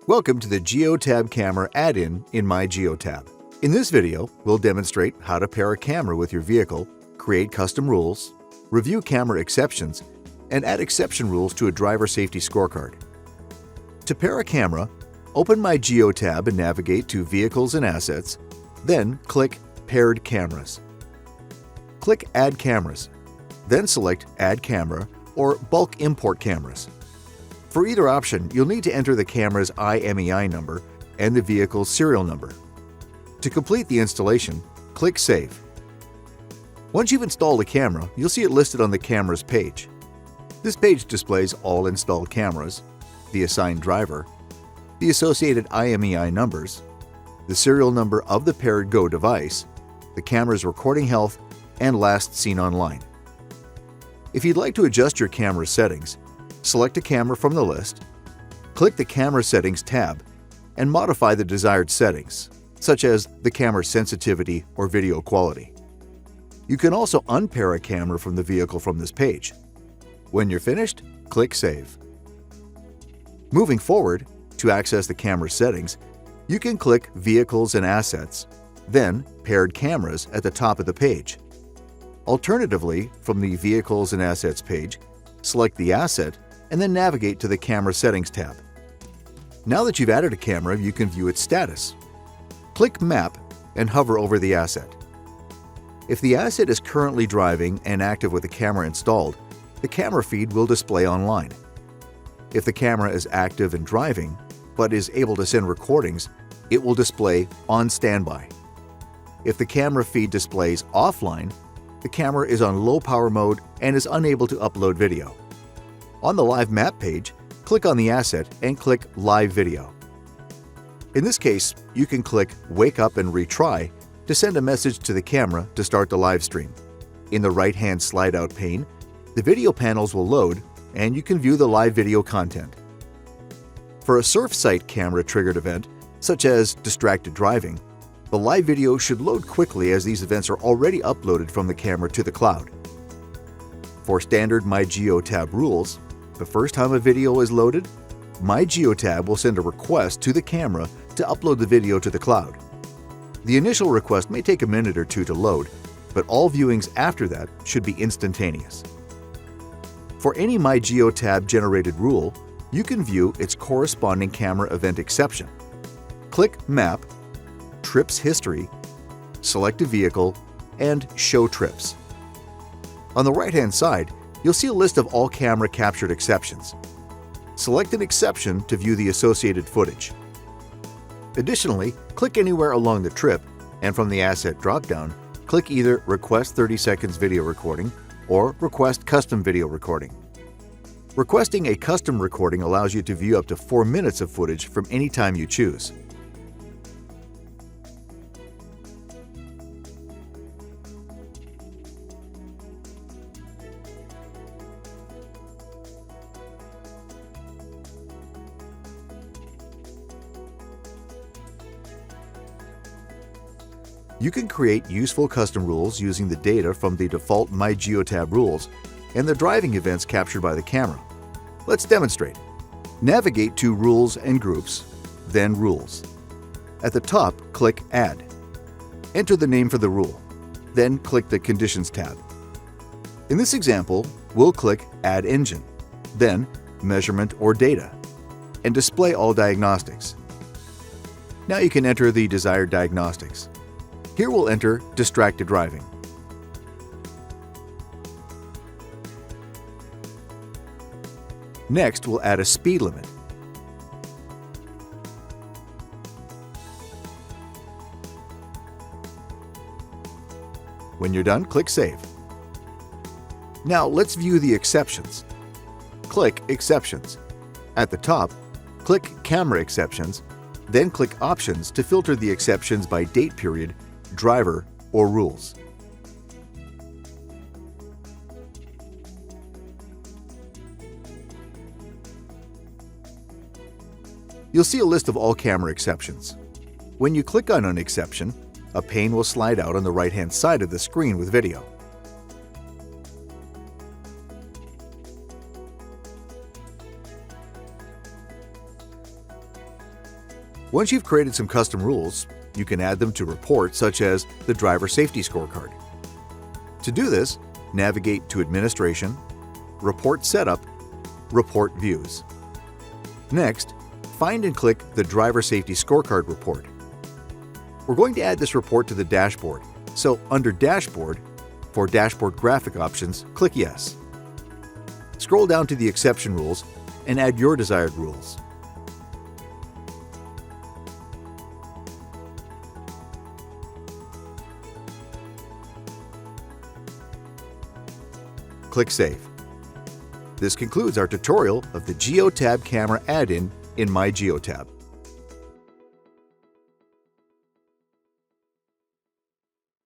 Welcome to the Geotab Camera Add-In in MyGeotab. In this video, we'll demonstrate how to pair a camera with your vehicle, create custom rules, review camera exceptions, and add exception rules to a driver safety scorecard. To pair a camera, open MyGeotab and navigate to Vehicles and Assets, then click Paired Cameras. Click Add Cameras, then select Add Camera or Bulk Import Cameras. For either option, you'll need to enter the camera's IMEI number and the vehicle's serial number. To complete the installation, click Save. Once you've installed a camera, you'll see it listed on the camera's page. This page displays all installed cameras, the assigned driver, the associated IMEI numbers, the serial number of the paired Go device, the camera's recording health, and last seen online. If you'd like to adjust your camera settings, select a camera from the list, click the Camera Settings tab, and modify the desired settings, such as the camera sensitivity or video quality. You can also unpair a camera from the vehicle from this page. When you're finished, click Save. Moving forward, to access the camera settings, you can click Vehicles and Assets, then Paired Cameras at the top of the page. Alternatively, from the Vehicles and Assets page, select the asset and then navigate to the Camera Settings tab. Now that you've added a camera, you can view its status. Click Map and hover over the asset. If the asset is currently driving and active with the camera installed, the camera feed will display online. If the camera is active and driving, but is able to send recordings, it will display On Standby. If the camera feed displays offline, the camera is on low power mode and is unable to upload video. On the Live Map page, click on the asset and click Live Video. In this case, you can click Wake Up and Retry to send a message to the camera to start the live stream. In the right-hand slide-out pane, the video panels will load and you can view the live video content. For a surf site camera triggered event, such as distracted driving, the live video should load quickly as these events are already uploaded from the camera to the cloud. For standard MyGeotab rules, the first time a video is loaded, MyGeotab will send a request to the camera to upload the video to the cloud. The initial request may take a minute or two to load, but all viewings after that should be instantaneous. For any MyGeotab generated rule, you can view its corresponding camera event exception. Click Map, Trips History, select a vehicle, and Show Trips. On the right-hand side, you'll see a list of all camera captured exceptions. Select an exception to view the associated footage. Additionally, click anywhere along the trip, and from the Asset dropdown, click either Request 30 seconds video recording or Request custom video recording. Requesting a custom recording allows you to view up to 4 minutes of footage from any time you choose. You can create useful custom rules using the data from the default MyGeotab rules and the driving events captured by the camera. Let's demonstrate. Navigate to Rules and Groups, then Rules. At the top, click Add. Enter the name for the rule, then click the Conditions tab. In this example, we'll click Add Engine, then Measurement or Data, and display all diagnostics. Now you can enter the desired diagnostics. Here we'll enter distracted driving. Next, we'll add a speed limit. When you're done, click Save. Now let's view the exceptions. Click Exceptions. At the top, click Camera Exceptions, then click Options to filter the exceptions by date period, driver, or rules. You'll see a list of all camera exceptions. When you click on an exception, a pane will slide out on the right-hand side of the screen with video. Once you've created some custom rules, you can add them to reports such as the Driver Safety Scorecard. To do this, navigate to Administration, Report Setup, Report Views. Next, find and click the Driver Safety Scorecard report. We're going to add this report to the dashboard, so under Dashboard, for Dashboard Graphic options, click Yes. Scroll down to the Exception Rules and add your desired rules. Click Save. This concludes our tutorial of the Geotab Camera Add-In in MyGeotab.